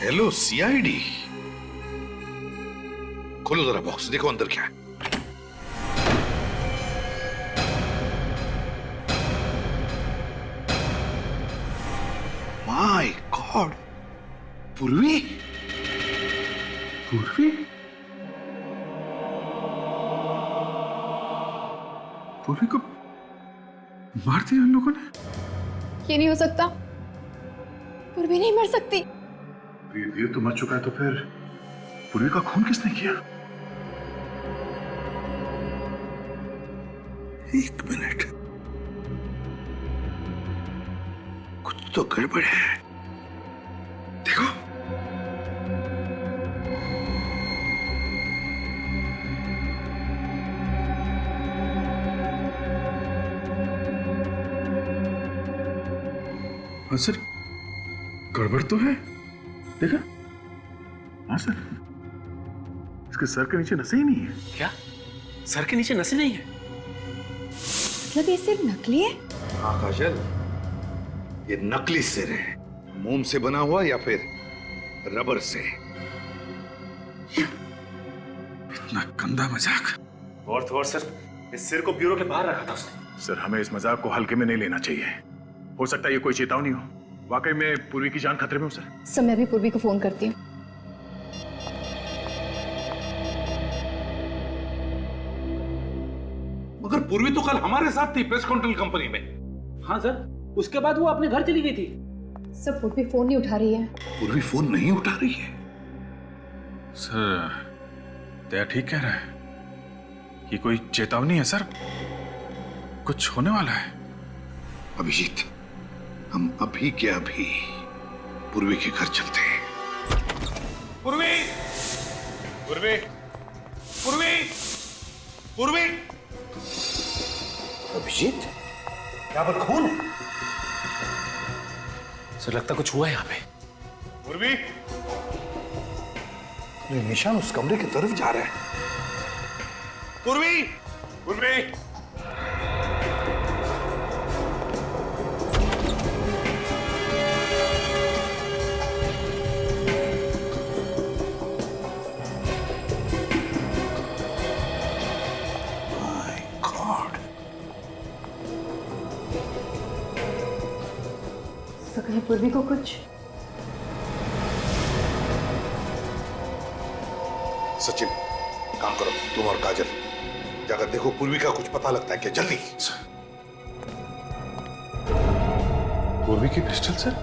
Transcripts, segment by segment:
Hello CID, खोलो जरा box, देखो अंदर क्या है। माय गॉड, पूर्वी। पूर्वी? पूर्वी को मार दिया उन लोगों ने? ये नहीं हो सकता, पूर्वी नहीं मर सकती। वीर तो मर चुका है, तो फिर पूर्वी का खून किसने किया? एक मिनट, कुछ तो गड़बड़ है। देखो, हाँ सर, गड़बड़ तो है। देखा? हाँ सर, इसके सर के नीचे नसें ही नहीं है। क्या? सर के नीचे नसें नहीं है? मतलब ये सिर्फ नकली है? हाँ काजल, ये नकली सिर है। मोम से बना हुआ या फिर रबर से। इतना गंदा मजाक। गौर तो और सर, इस सिर को ब्यूरो के बाहर रखा था उसने। सर, हमें इस मजाक को हल्के में नहीं लेना चाहिए। हो सकता है ये कोई चेतावनी हो। वाकई में पूर्वी की जान खतरे में हो सर। मैं भी पूर्वी को फोन करती हूँ। मगर पूर्वी तो कल हमारे साथ थी प्रेस कंट्रोल कंपनी में। हाँ सर, उसके बाद वो अपने घर चली गई थी। सर पूर्वी फोन नहीं उठा रही है। पूर्वी फोन नहीं उठा रही है। सर, दया ठीक कह रहा है। ये कोई चेतावनी है सर, कुछ होने वाला है। अभिजीत, हम अभी के अभी पूर्वी के घर चलते हैं। पूर्वी, पूर्वी, पूर्वी, पूर्वी। अभिजीत, यहाँ पर खून है। सर लगता कुछ हुआ है यहाँ पे। पूर्वी, ये निशान उस कमरे की तरफ जा रहा है। पूर्वी, पूर्वी। तो कहीं पूर्वी को कुछ? सचिन, काम करो, तुम और काजल जाकर देखो पूर्वी का कुछ पता लगता है क्या। जल्दी। पूर्वी की पिस्टल सर?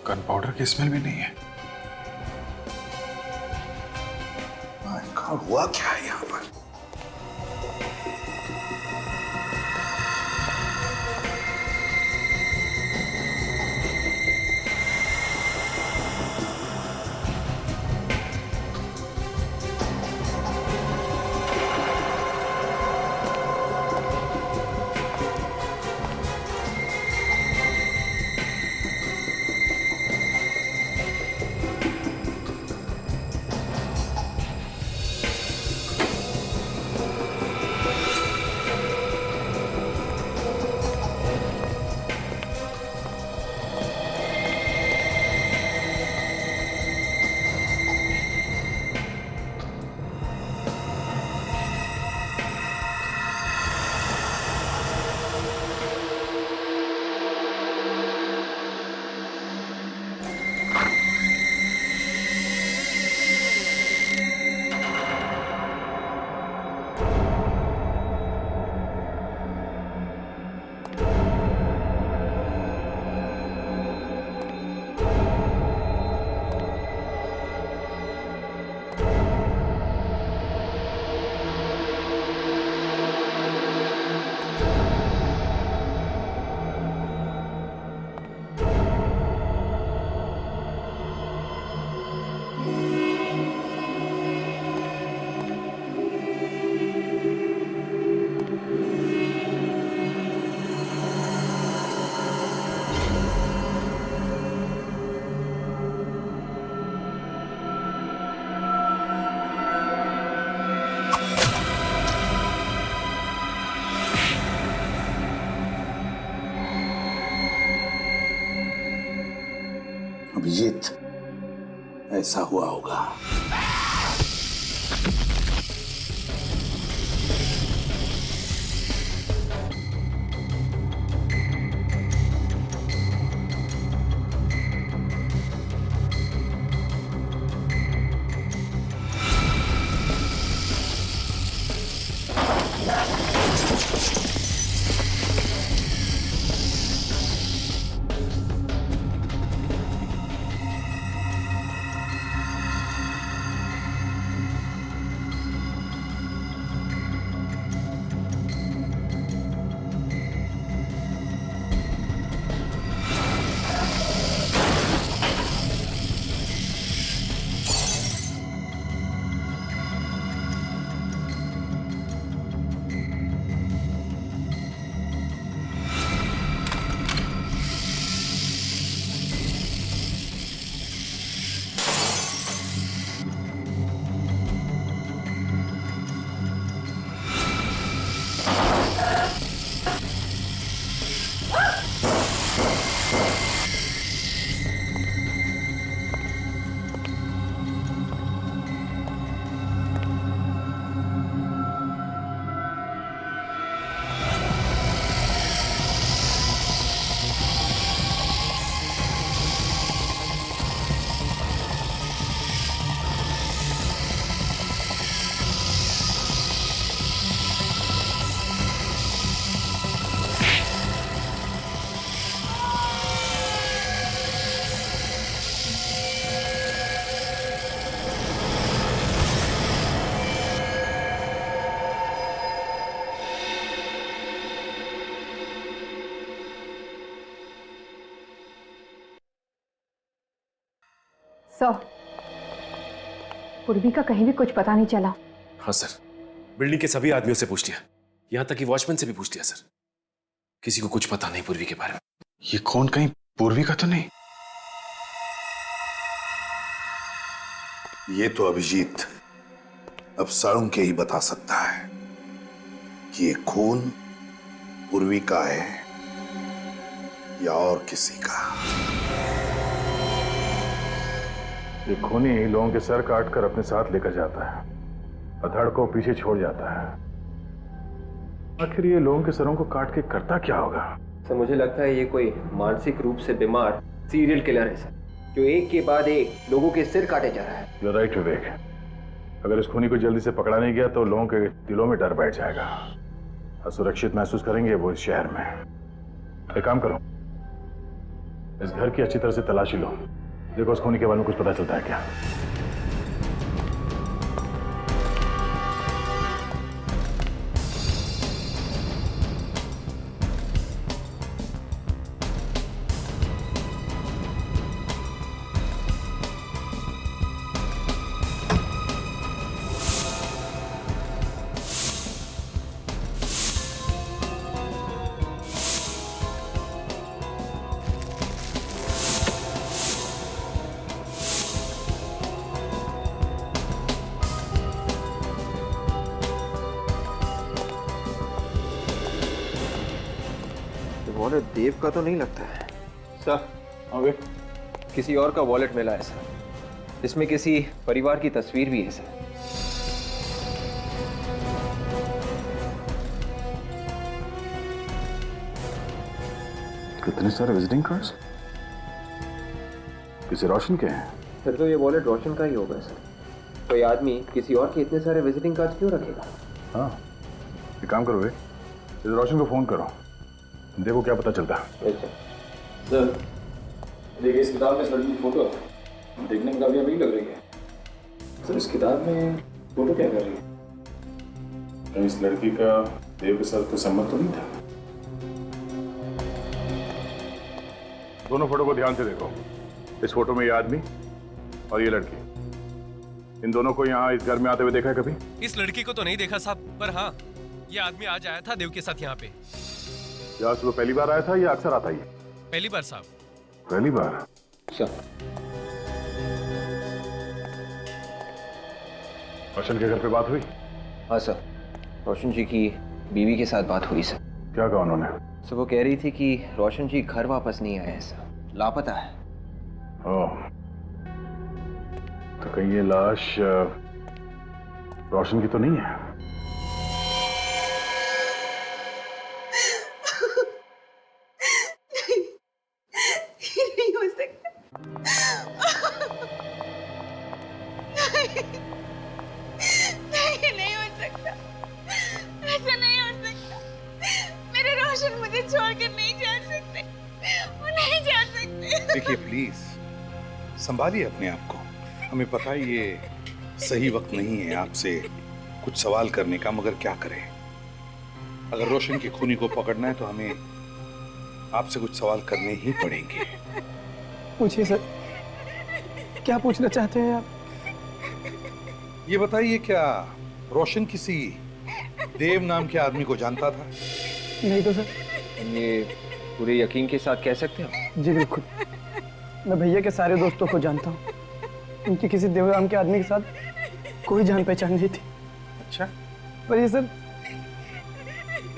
गन पाउडर की स्मेल भी नहीं है। हुआ क्या है यहाँ पर? ऐसा हुआ होगा। सर, पूर्वी का कहीं भी कुछ पता नहीं चला। हाँ सर, बिल्डिंग के सभी आदमियों से पूछ लिया, यहां तक कि वॉचमैन से भी पूछ लिया सर। किसी को कुछ पता नहीं पूर्वी के बारे में। ये कौन, कहीं पूर्वी का तो नहीं? ये तो अभिजीत अब सारुंग के ही बता सकता है कि ये खून पूर्वी का है या और किसी का। ये खूनी लोगों के सर काट कर अपने साथ लेकर जाता है, अधड़ को पीछे छोड़ जाता है। आखिर ये लोगों के सरों को काट के करता क्या होगा? सर मुझे लगता है ये कोई मानसिक रूप से बीमार सीरियल किलर है सर, जो एक के बाद एक लोगों के सिर काटे जा रहा है। You're right, विवेक। अगर इस खूनी को जल्दी से पकड़ा नहीं गया तो लोगों के दिलों में डर बैठ जाएगा, असुरक्षित महसूस करेंगे वो इस शहर में। एक काम करो, इस घर की अच्छी तरह से तलाशी लो, देखो उस खूनी के बारे में कुछ पता चलता है क्या। वॉलेट देव का तो नहीं लगता है सर। किसी और का वॉलेट मिला है सर, इसमें किसी परिवार की तस्वीर भी है सर। कितने सारे विजिटिंग कार्ड्स? किसी रोशन के हैं? फिर तो ये वॉलेट रोशन का ही होगा सर। कोई आदमी किसी और के इतने सारे विजिटिंग कार्ड्स क्यों रखेगा? हाँ, एक काम करो, इस रोशन को फोन करो, देखो क्या पता चलता है। सर देखिए, इस किताब में इस लड़की की फोटो है, देखने में काफी अमीर लग रही है। सर इस किताब में फोटो क्या कर रही है? तो इस लड़की का देव के साथ कोई संबंध तो नहीं था? दोनों फोटो को ध्यान से देखो। इस फोटो में ये आदमी और ये लड़की, इन दोनों को यहाँ इस घर में आते हुए देखा है कभी? इस लड़की को तो नहीं देखा साहब, पर हाँ ये आदमी आज आया था देव के साथ यहाँ पे। क्या वो पहली बार आया था या अक्सर आता ही? पहली बार साहब। पहली बार? रोशन के घर पे बात हुई? हाँ सर, रोशन जी की बीवी के साथ बात हुई सर। क्या कहा उन्होंने? सर वो कह रही थी कि रोशन जी घर वापस नहीं आए हैं सर, लापता है। ओह, तो कहीं ये लाश रोशन की तो नहीं है? नहीं हो सकता। नहीं हो सकता, ऐसा नहीं हो सकता। मेरे रोशन मुझे छोड़कर नहीं जा सकते, वो नहीं जा सकते। देखिए प्लीज संभालिए अपने आप को। हमें पता है ये सही वक्त नहीं है आपसे कुछ सवाल करने का, मगर क्या करें। अगर रोशन की खूनी को पकड़ना है तो हमें आपसे कुछ सवाल करने ही पड़ेंगे। पूछिए सर, क्या पूछना चाहते हैं आप? ये बताइए, क्या रोशन किसी देव नाम के आदमी को जानता था? नहीं तो सर। ये पूरे यकीन के साथ कह सकते हो? जी बिल्कुल, मैं भैया के सारे दोस्तों को जानता हूँ। उनकी किसी देव नाम के आदमी के साथ कोई जान पहचान नहीं थी। अच्छा, पर ये सर,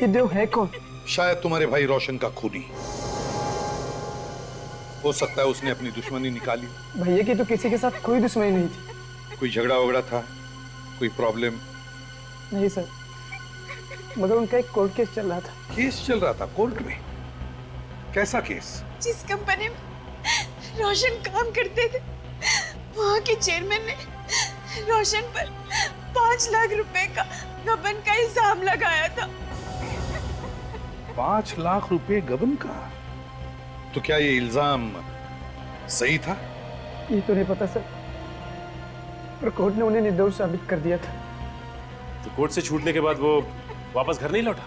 ये देव है कौन? शायद तुम्हारे भाई रोशन का खूनी हो सकता है। उसने अपनी दुश्मनी निकाली। भैया की तो किसी के साथ कोई दुश्मनी नहीं थी। कोई झगड़ा वगड़ा था, कोई प्रॉब्लम? नहीं सर, मगर उनका एक कोर्ट केस चल रहा था। केस चल रहा था कोर्ट में? कैसा केस? जिस कंपनी में रोशन काम करते थे, वहाँ के चेयरमैन ने रोशन पर 5 लाख रुपए का गबन का इल्जाम लगाया था। 5 लाख रुपए गबन का? तो क्या ये इल्जाम सही था? ये तो नहीं पता सर, पर कोर्ट ने उन्हें निर्दोष साबित कर दिया था। तो कोर्ट से छूटने के बाद वो वापस घर नहीं लौटा?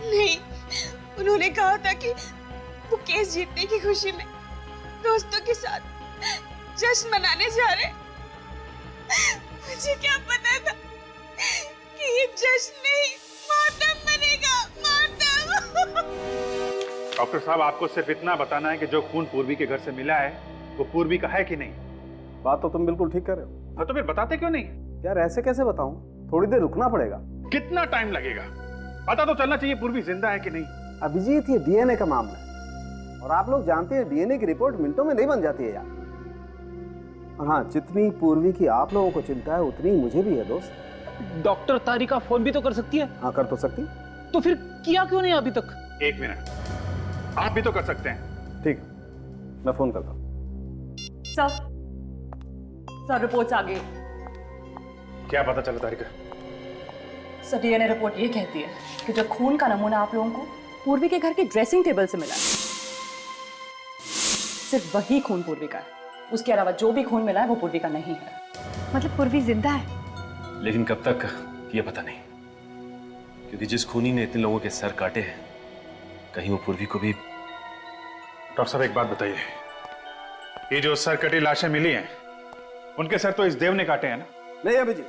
नहीं, उन्होंने कहा था कि वो केस जीतने की खुशी में दोस्तों के साथ जश्न मनाने जा रहे। मुझे क्या पता था कि ये जश्न नहीं मातम बनेगा, मातम। डॉक्टर साहब, आपको सिर्फ इतना बताना है कि जो खून पूर्वी के घर से मिला है वो पूर्वी का है कि नहीं। बात तो तुम बिल्कुल ठीक कर रहे हो। हाँ, तो फिर बताते क्यों नहीं? यार ऐसे कैसे बताऊं, थोड़ी देर रुकना पड़ेगा। कितना टाइम लगेगा? पता तो चलना चाहिए पूर्वी जिंदा है कि नहीं। अभिजीत, ये डीएनए का मामला है और आप लोग जानते हैं डीएनए की रिपोर्ट मिनटों में नहीं बन जाती है यार। और हाँ, जितनी पूर्वी की आप लोगों को चिंता है उतनी मुझे भी है दोस्त। डॉक्टर तारिका फोन भी तो कर सकती है। हाँ, कर तो सकती। तो फिर किया क्यों नहीं अभी तक? 1 मिनट, आप भी तो कर सकते हैं। ठीक, मैं फोन करता हूँ। सर रिपोर्ट्स आ गई। क्या पता चला तारिका? सर डीएनए रिपोर्ट ये कहती है कि जो खून का नमूना आप लोगों को पूर्वी के घर के ड्रेसिंग टेबल से मिला है, सिर्फ वही खून पूर्वी का है। उसके अलावा जो भी खून मिला है वो पूर्वी का नहीं है। मतलब पूर्वी जिंदा है? लेकिन कब तक ये पता नहीं, क्योंकि जिस खूनी ने इतने लोगों के सर काटे हैं, कहीं वो पूर्वी को भी। डॉक्टर साहब, एक बात बताइए, ये जो सर कटी लाशें मिली हैं, उनके सर तो इस देव ने काटे हैं ना? नहीं अभिजीत,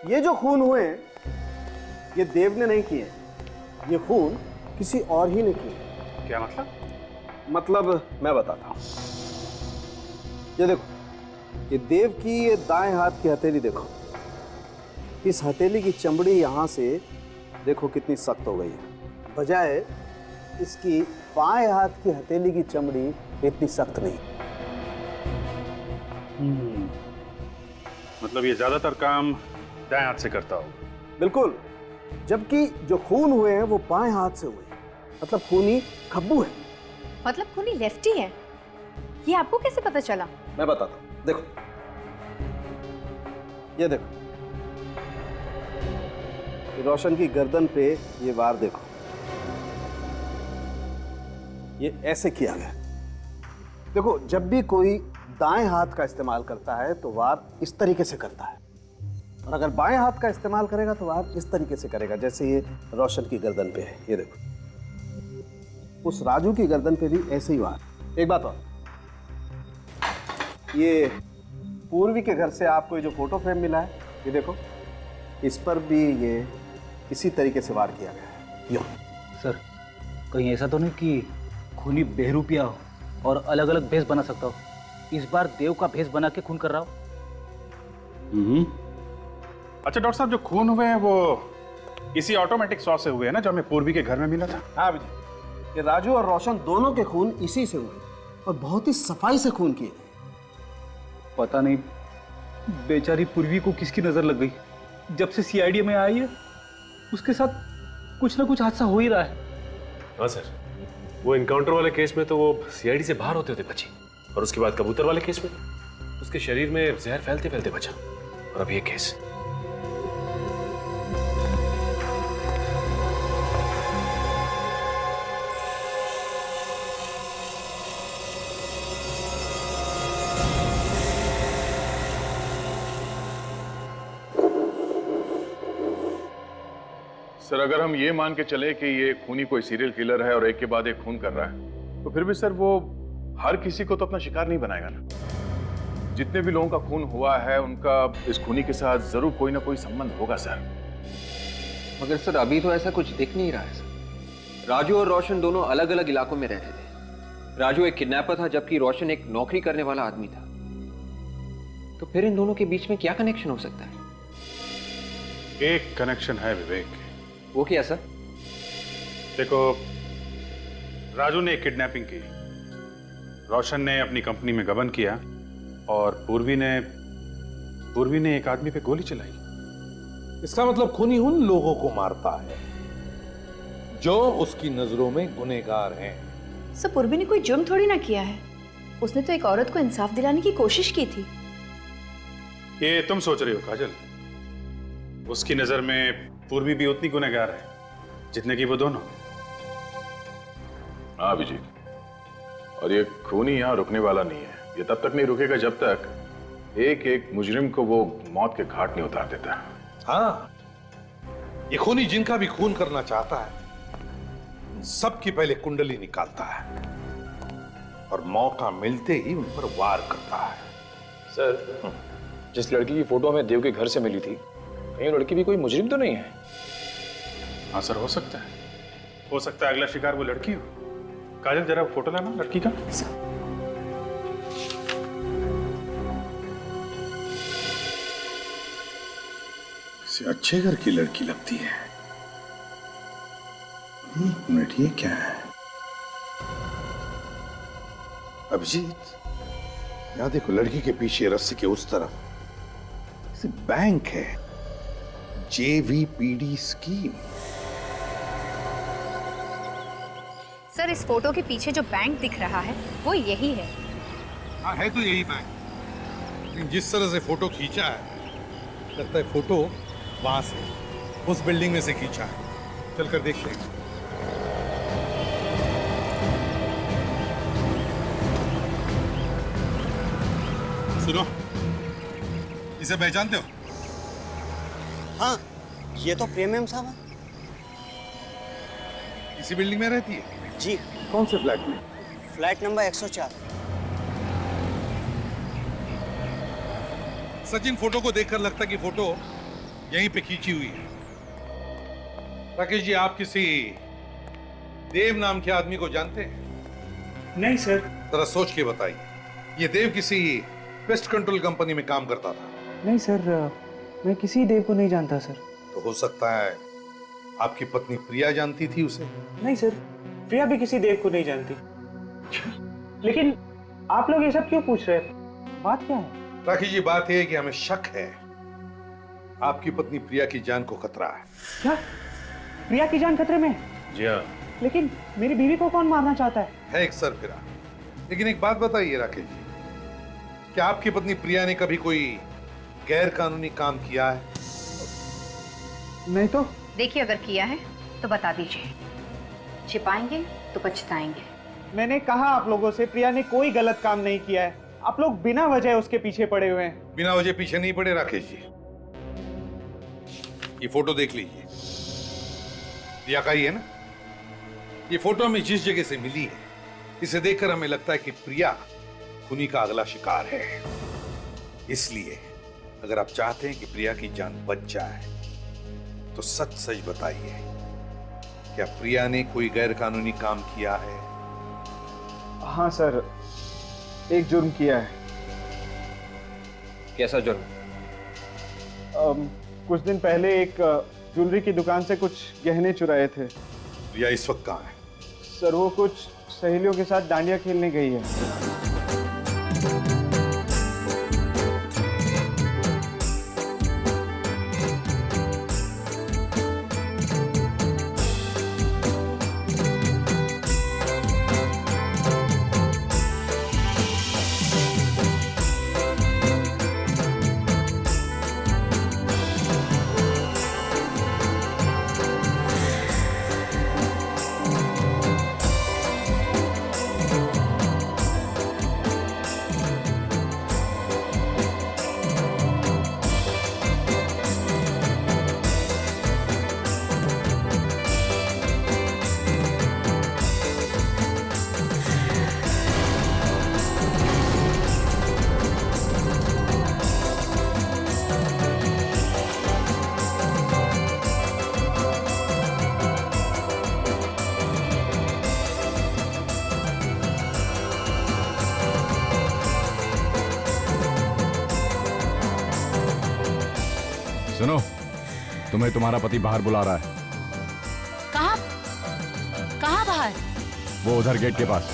ये जो खून हुए हैं ये देव ने नहीं किए, ये खून किसी और ही ने किए। क्या मतलब? मतलब मैं बताता हूं। ये देखो, ये देव की ये दाएं हाथ की हथेली देखो। इस हथेली की चमड़ी यहां से देखो कितनी सख्त हो गई है, बजाय इसकी बाएं हाथ की हथेली की चमड़ी इतनी सख्त नहीं। मतलब ये ज्यादातर काम दाएं हाथ से करता हो? बिल्कुल, जबकि जो खून हुए हैं वो बाएं हाथ से हुए, मतलब खूनी खब्बू है। मतलब खूनी लेफ्टी है? ये आपको कैसे पता चला? मैं बताता हूं, देखो ये देखो, ये रोशन की गर्दन पे ये वार देखो, ये ऐसे किया गया। देखो, जब भी कोई दाएं हाथ का इस्तेमाल करता है तो वार इस तरीके से करता है, और अगर बाएं हाथ का इस्तेमाल करेगा तो वार इस तरीके से करेगा, जैसे ये रोशन की गर्दन पे है। ये देखो, उस राजू की गर्दन पे भी ऐसे ही वार। एक बात और, ये पूर्वी के घर से आपको ये जो फोटो फ्रेम मिला है, ये देखो, इस पर भी ये इसी तरीके से वार किया गया है। यो सर, कहीं ऐसा तो नहीं कि खूनी बेहरूपिया हो और अलग अलग भेष बना सकता हो? इस बार देव का भेष बना के खून कर रहा हो? अच्छा डॉक्टर साहब, जो खून हुए हैं वो इसी ऑटोमेटिक सॉ से हुए हैं ना, जो हमें पूर्वी के घर में मिला था? हाँ विजय, ये राजू और रोशन दोनों के खून इसी से हुए और बहुत ही सफाई से खून किए गए। पता नहीं बेचारी पूर्वी को किसकी नजर लग गई? जब से सीआईडी में आई है उसके साथ कुछ ना कुछ हादसा हो ही रहा है। हाँ सर, वो इनकाउंटर वाले केस में तो वो सीआईडी से बाहर होते होते बची, और उसके बाद कबूतर वाले केस में उसके शरीर में जहर फैलते फैलते बचा, और अब ये केस। सर अगर हम ये मान के चले कि ये खूनी कोई सीरियल किलर है और एक के बाद एक खून कर रहा है, तो फिर भी सर वो हर किसी को तो अपना शिकार नहीं बनाएगा ना। जितने भी लोगों का खून हुआ है उनका इस खूनी के साथ जरूर कोई ना कोई संबंध होगा सर। मगर सर अभी तो ऐसा कुछ दिख नहीं रहा है सर। राजू और रोशन दोनों अलग अलग इलाकों में रहते थे। राजू एक किडनैपर था जबकि रोशन एक नौकरी करने वाला आदमी था। तो फिर इन दोनों के बीच में क्या कनेक्शन हो सकता है? एक कनेक्शन है विवेक। वो क्या सर? देखो, राजू ने एक किडनैपिंग की, रोशन ने अपनी कंपनी में गबन किया, और पूर्वी ने एक आदमी पे गोली चलाई। इसका मतलब खूनी उन लोगों को मारता है जो उसकी नजरों में गुनहगार हैं। सर पूर्वी ने कोई जुर्म थोड़ी ना किया है, उसने तो एक औरत को इंसाफ दिलाने की कोशिश की थी। ये तुम सोच रही हो काजल, उसकी नजर में पूर्वी भी उतनी गुनहगार है जितने की वो दोनों। हाँ अभिजीत, और ये खूनी यहाँ रुकने वाला नहीं है। ये तब तक नहीं रुकेगा जब तक एक एक मुजरिम को वो मौत के घाट नहीं उतार देता। हाँ, ये खूनी जिनका भी खून करना चाहता है सबकी पहले कुंडली निकालता है और मौका मिलते ही उन पर वार करता है। सर, जिस लड़की की फोटो हमें देव के घर से मिली थी, कहीं लड़की भी कोई मुजरिम तो नहीं है? हाँ सर, हो सकता है अगला शिकार वो लड़की हो। काजल जरा फोटो लाना लड़की का। किसी अच्छे घर की लड़की लगती है। एक मिनट, ये क्या है? अभिजीत, यहां देखो, लड़की के पीछे रस्सी के उस तरफ बैंक है, JVPD स्कीम। सर, इस फोटो के पीछे जो बैंक दिख रहा है वो यही है। हाँ, है तो यही बैंक, लेकिन जिस तरह से फोटो खींचा है लगता है फोटो वहां से, उस बिल्डिंग में से खींचा है। चलकर देखते हैं। सुनो, इसे पहचानते हो? हाँ, ये तो प्रेम साहब है। इसी बिल्डिंग में रहती है? जी। कौन से फ्लैट में? Flat number 104। सचिन, फोटो को देखकर लगता है कि फोटो यहीं पे खींची हुई है। राकेश जी, आप किसी देव नाम के आदमी को जानते हैं? नहीं सर। जरा सोच के बताइए। ये देव किसी पेस्ट कंट्रोल कंपनी में काम करता था? नहीं सर, मैं किसी देव को नहीं जानता सर। तो हो सकता है आपकी पत्नी प्रिया जानती थी उसे? नहीं सर, प्रिया भी किसी देव को नहीं जानती। लेकिन आप लोग ये सब क्यों पूछ रहे हैं? बात क्या है? राकेश जी, बात यह है कि हमें शक है आपकी पत्नी प्रिया की जान को खतरा है। क्या? प्रिया की जान खतरे में है? जी हाँ। लेकिन मेरी बीवी को कौन मारना चाहता है? एक सरफिरा। लेकिन एक बात बताइए राकेश जी, क्या आपकी पत्नी प्रिया ने कभी कोई गैर कानूनी काम किया है? नहीं तो। देखिए, अगर किया है तो बता दीजिए, छिपाएंगे तो पछताएंगे। मैंने कहा आप लोगों से, प्रिया ने कोई गलत काम नहीं किया है। आप लोग बिना वजह उसके पीछे पड़े हुए हैं। बिना वजह पीछे नहीं पड़े राकेश जी। ये फोटो देख लीजिए, प्रिया का ही है ना? ये फोटो हमें जिस जगह से मिली है, इसे देखकर हमें लगता है कि प्रिया खूनी का अगला शिकार है। इसलिए अगर आप चाहते हैं कि प्रिया की जान बच जाए तो सच सच बताइए, क्या प्रिया ने कोई गैर कानूनी काम किया है? हाँ सर, एक जुर्म किया है। कैसा जुर्म? कुछ दिन पहले एक ज्वेलरी की दुकान से कुछ गहने चुराए थे। प्रिया इस वक्त कहाँ है? सर, वो कुछ सहेलियों के साथ डांडिया खेलने गई है। सुनो, तुम्हें तुम्हारा पति बाहर बुला रहा है। कहाँ कहाँ बाहर? वो उधर गेट के पास।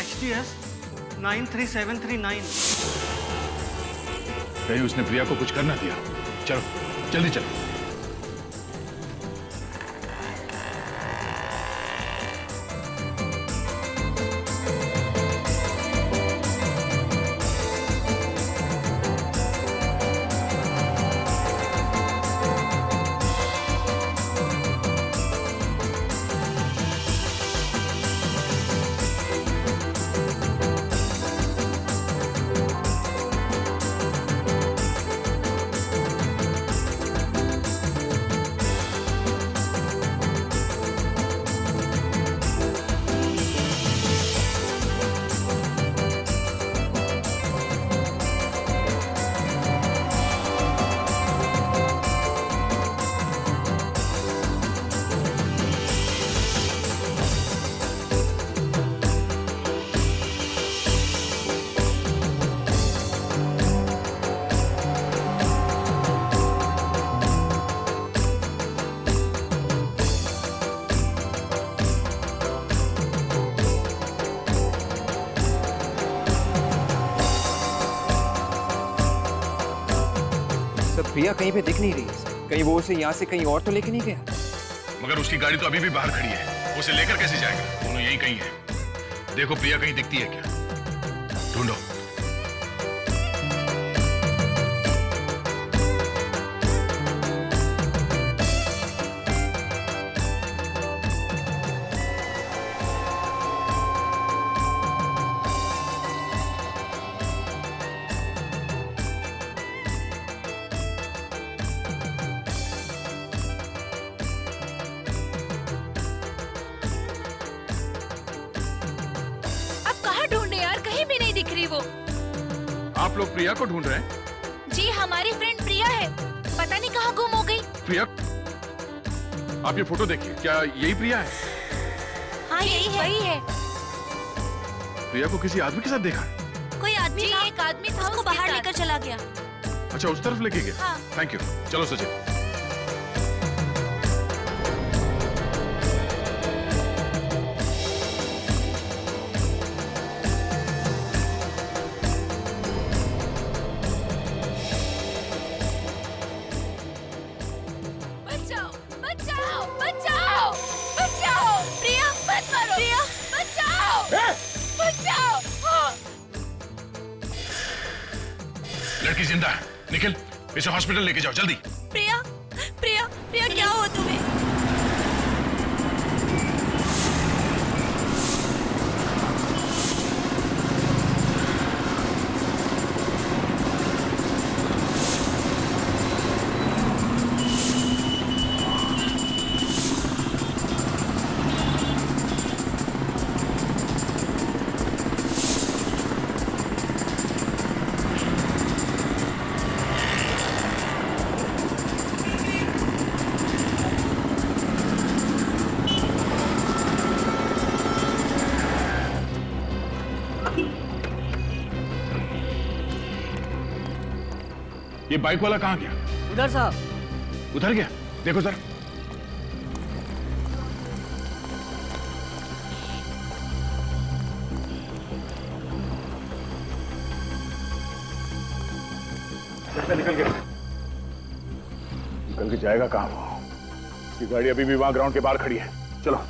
HTS 93739। कहीं उसने प्रिया को कुछ करना दिया। चलो जल्दी चलो। प्रिया कहीं पे दिख नहीं रही है। कहीं वो उसे यहाँ से कहीं और तो लेके नहीं गया? मगर उसकी गाड़ी तो अभी भी बाहर खड़ी है, उसे लेकर कैसे जाएगा? दोनों यही कहीं है। देखो प्रिया कहीं दिखती है क्या, ढूंढो। आप लोग प्रिया को ढूंढ रहे हैं? जी हमारी फ्रेंड प्रिया है, पता नहीं कहाँ गुम हो गई। प्रिया, आप ये फोटो देखिए, क्या यही प्रिया है? हाँ यही है। वही है। प्रिया को किसी आदमी के साथ देखा है? कोई आदमी था, एक आदमी था, उसको बाहर लेकर चला गया। अच्छा उस तरफ लेके गया? हाँ। Thank you. चलो सचिन। लड़की जिंदा है, निखिल इसे हॉस्पिटल लेके जाओ जल्दी। प्रिया, प्रिया, प्रिया क्या हुआ तुम्हें? ये बाइक वाला कहाँ गया? उधर साहब। उधर गया? देखो जरा। निकल गया। निकल के जाएगा कहाँ वो? उसकी गाड़ी अभी भी वहां ग्राउंड के बाहर खड़ी है। चलो।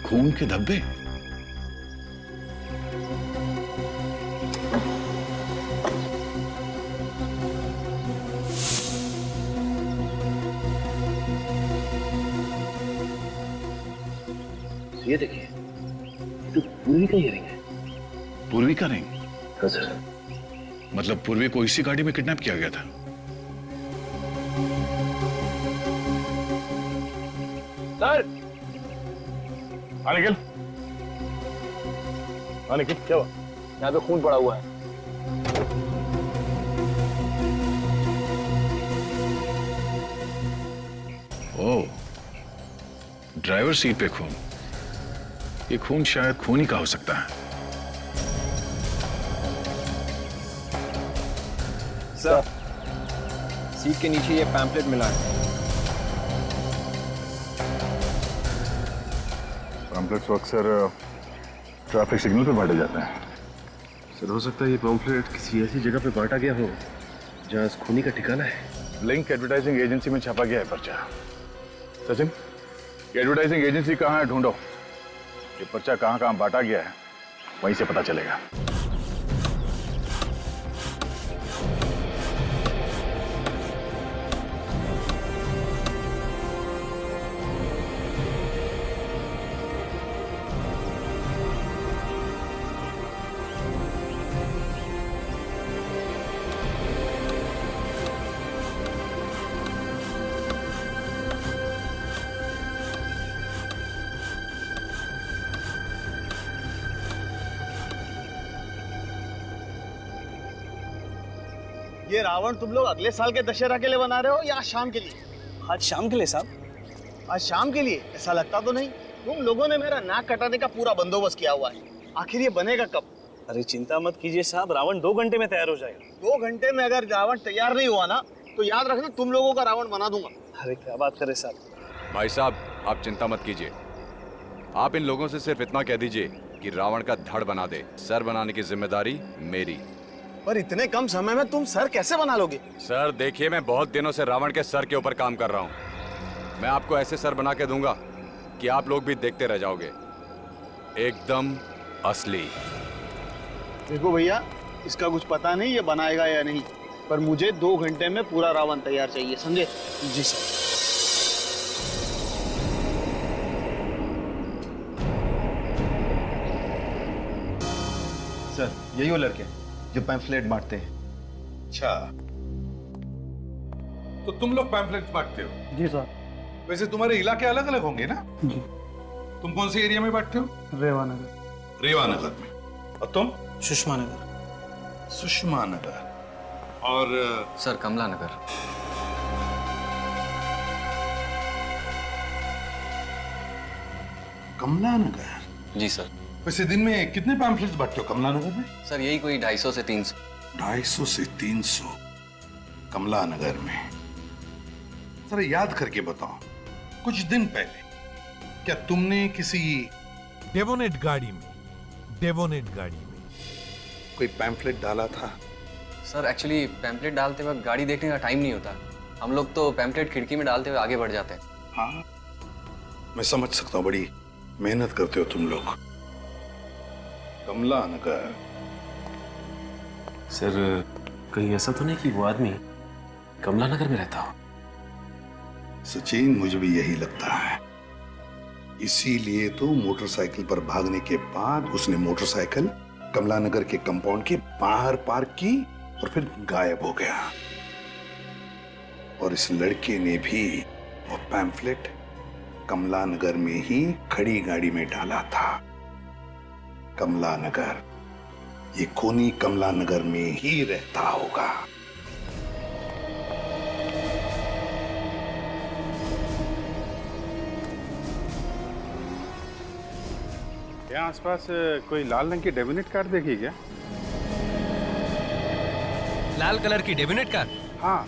खून के धब्बे। ये देखिए, तो पूर्वी का इयरिंग है। पूर्वी का रिंग? हाँ सर। मतलब पूर्वी को इसी गाड़ी में किडनैप किया गया था? सर! हाँ निखिल, हाँ निखिल, क्या हुआ? यहाँ पे खून पड़ा हुआ है। ओह, ड्राइवर सीट पे खून। ये खून शायद खून ही का हो सकता है। सर, सीट के नीचे ये पैम्पलेट मिला है। पैम्पलेट्स अक्सर ट्रैफिक सिग्नल पे बांटे जाते हैं। सर, हो सकता है ये पैम्पलेट किसी ऐसी जगह पे बांटा गया हो जहाँ इस खूनी का ठिकाना है। लिंक एडवर्टाइजिंग एजेंसी में छापा गया है पर्चा। सचिन, ये एडवर्टाइजिंग एजेंसी कहाँ है, ढूंढो। ये पर्चा कहाँ कहाँ बांटा गया है, वहीं से पता चलेगा। ये रावण तुम लोग अगले साल के दशहरा के लिए बना रहे हो या आज शाम के लिए? आज शाम के लिए साहब। आज शाम के लिए? ऐसा लगता तो नहीं। तुम लोगों ने मेरा नाक कटाने का पूरा बंदोबस्त किया हुआ है। आखिर ये बनेगा कब? अरे चिंता मत कीजिए साहब, रावण 2 घंटे में तैयार हो जाएगा। 2 घंटे में अगर रावण तैयार नहीं हुआ ना तो याद रखना तुम लोगों का रावण बना दूंगा। अरे क्या बात करे साहब। भाई साहब, आप चिंता मत कीजिए। आप इन लोगों से सिर्फ इतना कह दीजिए कि रावण का धड़ बना दे। सर बनाने की जिम्मेदारी मेरी। पर इतने कम समय में तुम सर कैसे बना लोगे? सर देखिए, मैं बहुत दिनों से रावण के सर के ऊपर काम कर रहा हूँ। मैं आपको ऐसे सर बना के दूंगा कि आप लोग भी देखते रह जाओगे, एकदम असली। देखो भैया, इसका कुछ पता नहीं ये बनाएगा या नहीं, पर मुझे 2 घंटे में पूरा रावण तैयार चाहिए, समझे? जी सर। सर, यही वो लड़के जो पैम्फलेट बांटते हैं। अच्छा, तो तुम लोग पैम्फलेट बांटते हो? जी सर। वैसे तुम्हारे इलाके अलग अलग होंगे ना? जी। तुम कौन से एरिया में बांटते हो? रेवानगर। रेवानगर में। और तुम? सुषमा नगर। सुषमा नगर। और सर, कमला नगर। कमला नगर? जी सर। वैसे दिन में कितने पैम्फलेट्स बांटते हो कमला नगर में? सर यही कोई 250 से 300। 250 से 300 कमला नगर में। जरा याद करके बताओ, कुछ दिन पहले क्या तुमने किसी डेवोनेट गाड़ी में कोई पैम्फलेट डाला था? सर एक्चुअली पैम्पलेट डालते वक्त गाड़ी देखने का टाइम नहीं होता। हम लोग तो पैम्पलेट खिड़की में डालते हुए आगे बढ़ जाते हैं। हाँ, मैं समझ सकता हूँ, बड़ी मेहनत करते हो तुम लोग। कमला नगर। सर, कहीं ऐसा तो नहीं कि वो आदमी कमला नगर में रहता हो? सचिन, मुझे भी यही लगता है। इसीलिए तो मोटरसाइकिल पर भागने के बाद उसने मोटरसाइकिल कमला नगर के कंपाउंड के बाहर पार्क की और फिर गायब हो गया। और इस लड़के ने भी वो पैम्फलेट कमला नगर में ही खड़ी गाड़ी में डाला था। कमला नगर, ये खूनी कमला नगर में ही रहता होगा। यहाँ आसपास कोई लाल रंग की डेबिनेट कार देखी क्या? लाल कलर की डेबिनेट कार? हाँ,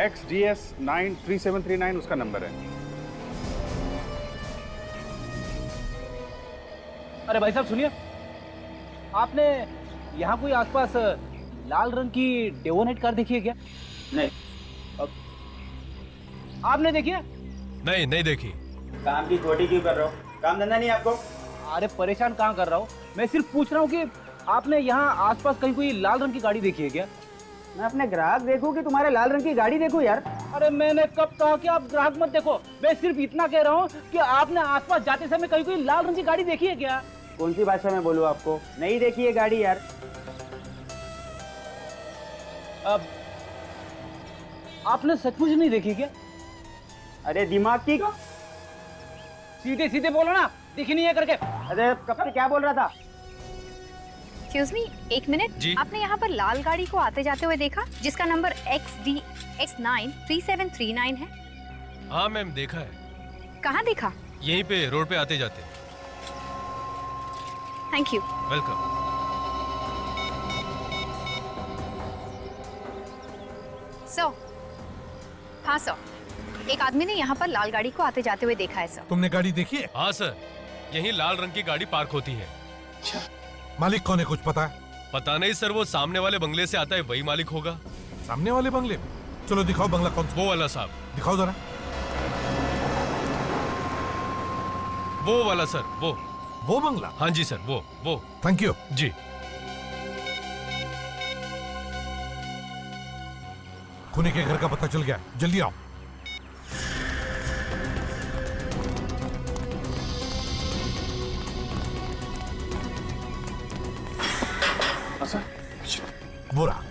XDS 93739 उसका नंबर है। अरे भाई साहब सुनिए, आपने यहाँ कोई आसपास लाल रंग की डेवोनेट कार देखी है क्या? नहीं। आपने देखी है? नहीं देखी। काम की खोटी क्यों कर रहे हो? काम धंधा नहीं आपको? अरे परेशान कहाँ कर रहा हूँ, मैं सिर्फ पूछ रहा हूँ कि आपने यहाँ आसपास कहीं कोई लाल रंग की गाड़ी देखी है क्या? मैं अपने ग्राहक देखूं कि तुम्हारे लाल रंग की गाड़ी देखूं यार? अरे मैंने कब कहा कि आप ग्राहक मत देखो। मैं सिर्फ इतना कह रहा हूँ कि आपने आसपास जाते समय कहीं कोई लाल रंग की गाड़ी देखी है क्या? कौन सी भाषा में बोलूं आपको? नहीं देखी है गाड़ी यार। अब आपने सचमुच नहीं देखी क्या? अरे दिमाग की सीधे सीधे बोलो ना, दिखी नहीं है करके। अरे कब से क्या बोल रहा था? एक्सक्यूज मी, एक मिनट। आपने यहाँ पर लाल गाड़ी को आते जाते हुए देखा जिसका नंबर XDX93739 है? हाँ मैम, देखा है। कहाँ देखा? यहीं पे रोड पे आते जाते। Thank you. वेलकम। सर, हाँ सर, एक आदमी ने यहाँ पर लाल गाड़ी को आते जाते हुए देखा है सर। तुमने गाड़ी देखी है? हाँ सर, यहीं लाल रंग की गाड़ी पार्क होती है। अच्छा, मालिक कौन है कुछ पता है? पता नहीं सर, वो सामने वाले बंगले से आता है, वही मालिक होगा। सामने वाले बंगले में? चलो दिखाओ बंगला कौन सा। वो वाला साहब। दिखाओ जरा। वो वाला सर, वो बंगला? हाँ जी सर, वो। थैंक यू जी। खूनी के घर का पता चल गया, जल्दी आओ। वो रहा।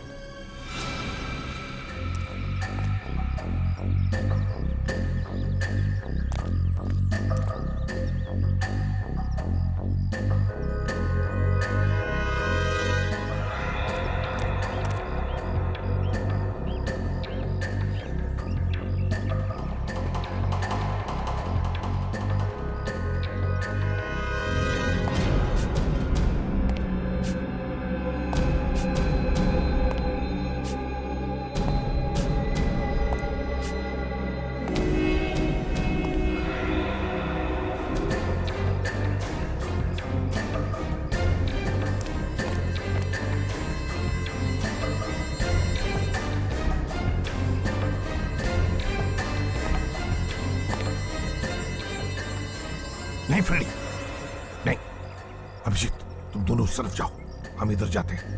नहीं फ्रेडी, नहीं। अभिजीत, तुम दोनों उस तरफ जाओ, हम इधर जाते हैं।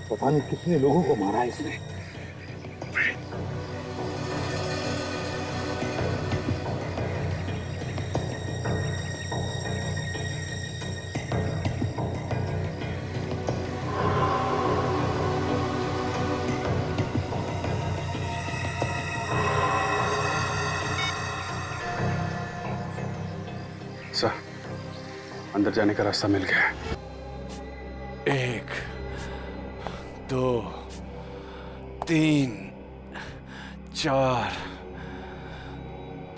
पता नहीं कितने लोगों को मारा है इसने। सर, अंदर जाने का रास्ता मिल गया है। 1 2 3 4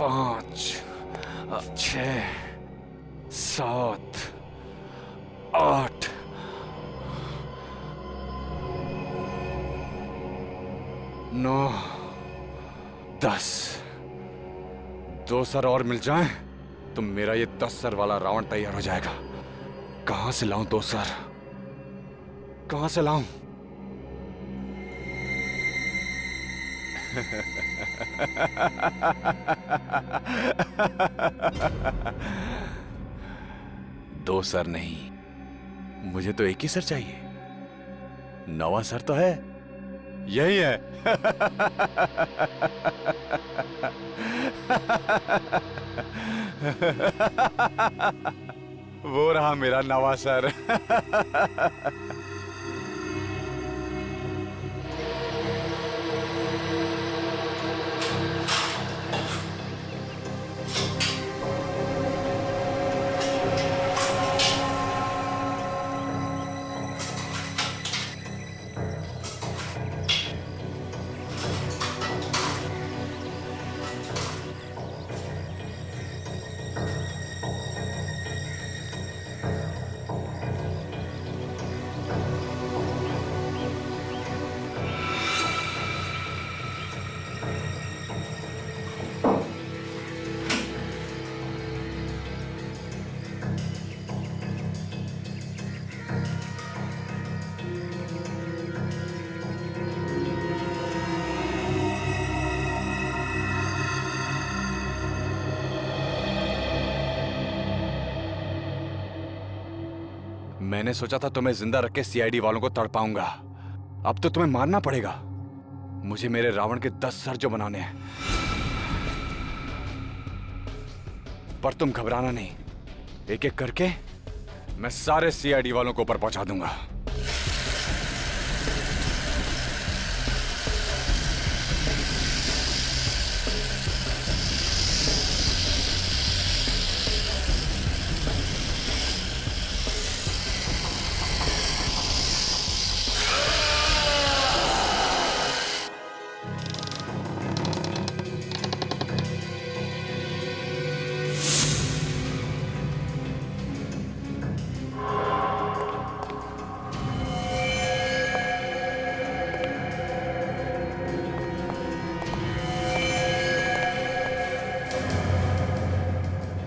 5 6 7 8 9, 10। 2 सर और मिल जाएं तो मेरा ये 10 सर वाला रावण तैयार हो जाएगा। कहां से लाऊं 2 सर? कहां से लाऊं? दो सर नहीं, मुझे तो एक ही सर चाहिए। 9वां सर तो है, यही है। वो रहा मेरा 9वां सर। मैंने सोचा था तुम्हें जिंदा रख के सीआईडी वालों को तड़पाऊंगा। अब तो तुम्हें मारना पड़ेगा। मुझे मेरे रावण के 10 सर जो बनाने हैं। पर तुम घबराना नहीं, एक एक करके मैं सारे सीआईडी वालों को ऊपर पहुंचा दूंगा।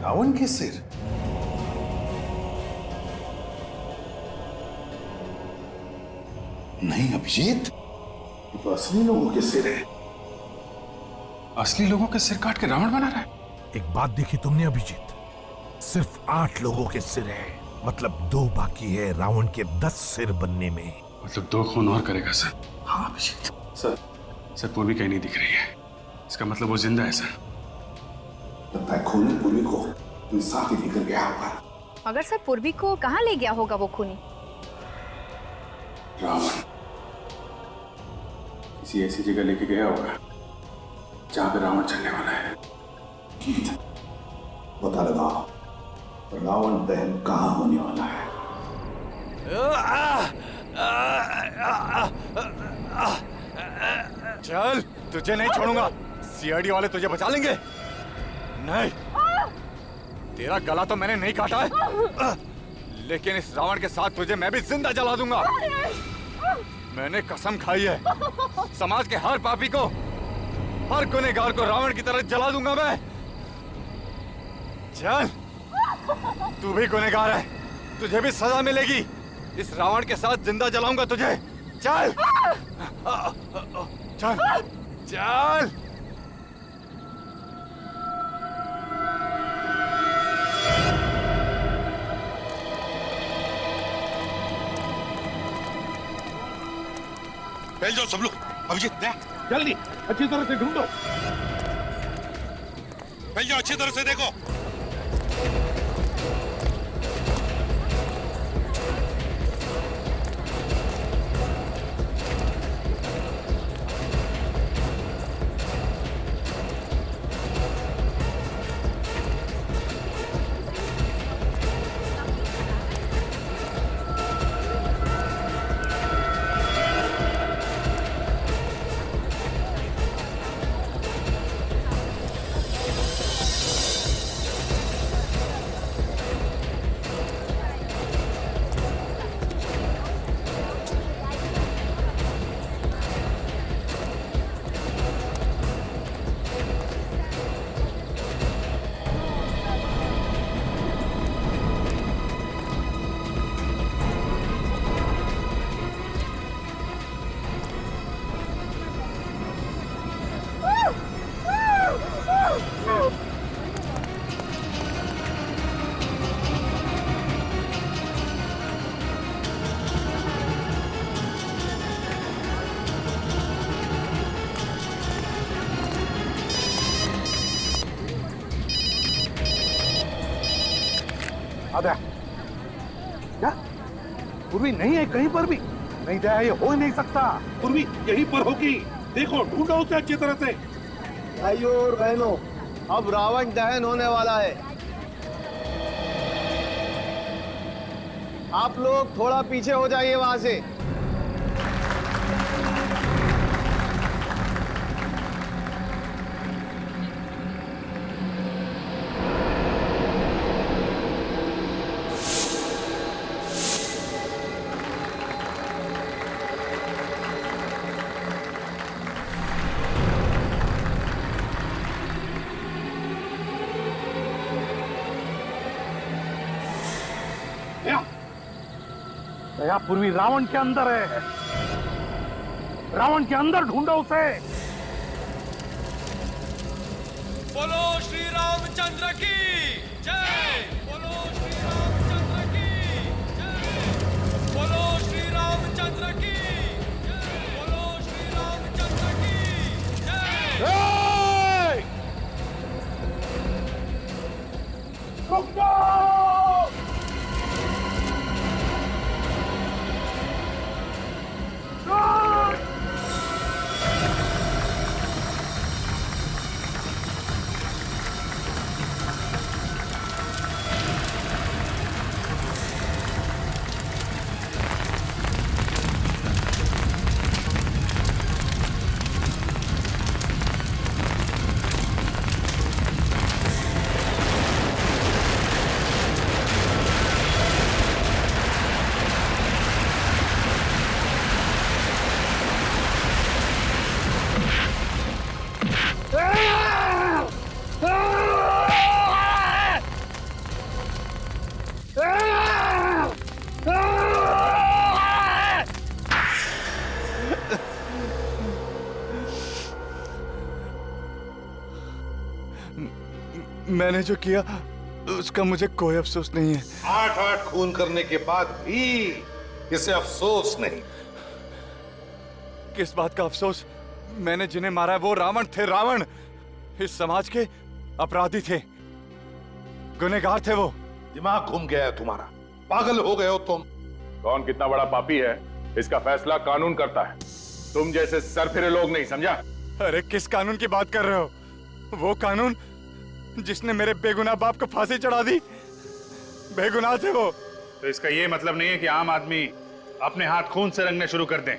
रावण के सिर? नहीं अभिजीत, ये तो असली लोगों के सिर है। असली लोगों के सिर काट के रावण बना रहा है? एक बात देखी तुमने अभिजीत, सिर्फ 8 लोगों के सिर है, मतलब 2 बाकी है रावण के 10 सिर बनने में। मतलब 2 खून और करेगा सर? हाँ अभिजीत। सर पूर्वी कहीं नहीं दिख रही है, इसका मतलब वो जिंदा है सर। लगता है खूनी पूर्वी को साथ ही लेकर गया होगा। मगर सर पूर्वी को कहाँ ले गया होगा वो खूनी? रावण किसी ऐसी जगह लेके गया होगा जहां पे रावण चलने वाला है। गीत पता लगाओ रावण दहन कहां होने वाला है। चल, तुझे नहीं छोड़ूंगा। सीआईडी वाले तुझे बचा लेंगे। नहीं, तेरा गला तो मैंने नहीं काटा है, लेकिन इस रावण के साथ तुझे मैं भी जिंदा जला दूंगा। मैंने कसम खाई है, समाज के हर पापी को, हर गुनहगार को रावण की तरह जला दूंगा मैं। चल, तू भी गुनहगार है, तुझे भी सजा मिलेगी। इस रावण के साथ जिंदा जलाऊंगा तुझे। चल चल चल। फैल जाओ सब लोग। अभिजीत जल्दी अच्छी तरह से ढूंढो। फैल जाओ, अच्छी तरह से देखो। आधा क्या? पूर्वी नहीं है कहीं पर भी? नहीं दया, ये हो ही नहीं सकता। पूर्वी यहीं पर होगी, देखो ढूंढो उसे अच्छी तरह से। भाइयों और बहनों, अब रावण दहन होने वाला है। आप लोग थोड़ा पीछे हो जाइए वहां से। दया, पूर्वी रावण के अंदर है। रावण के अंदर ढूंढो उसे। बोलो श्री रामचंद्र की जय। बोलो श्री रामचंद्र की जय। बोलो श्री रामचंद्र की जय। बोलो श्री रामचंद्र की जय। रुक जाओ! मैंने जो किया उसका मुझे कोई अफसोस नहीं है। 8-8 खून करने के बाद भी इसे अफसोस नहीं। किस बात का अफसोस? मैंने जिन्हें मारा है वो रावण थे। रावण इस समाज के अपराधी थे, गुनहगार थे वो। दिमाग घूम गया है तुम्हारा, पागल हो गए हो तुम। कौन कितना बड़ा पापी है इसका फैसला कानून करता है, तुम जैसे सरफिरे लोग नहीं, समझा? अरे किस कानून की बात कर रहे हो? वो कानून जिसने मेरे बेगुनाह बाप को फांसी चढ़ा दी। बेगुनाह थे वो। तो इसका ये मतलब नहीं है कि आम आदमी अपने हाथ खून से रंगने शुरू कर दें।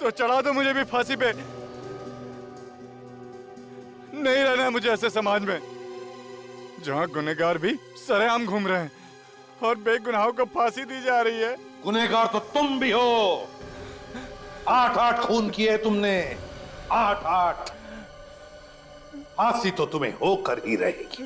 तो चढ़ा दो मुझे भी फांसी पे। नहीं रहना है मुझे ऐसे समाज में जहां गुनहगार भी सरेआम घूम रहे हैं और बेगुनाहों को फांसी दी जा रही है। गुनहगार तो तुम भी हो। 8-8 खून किए तुमने, 8-8। फांसी तो तुम्हें होकर ही रहेगी।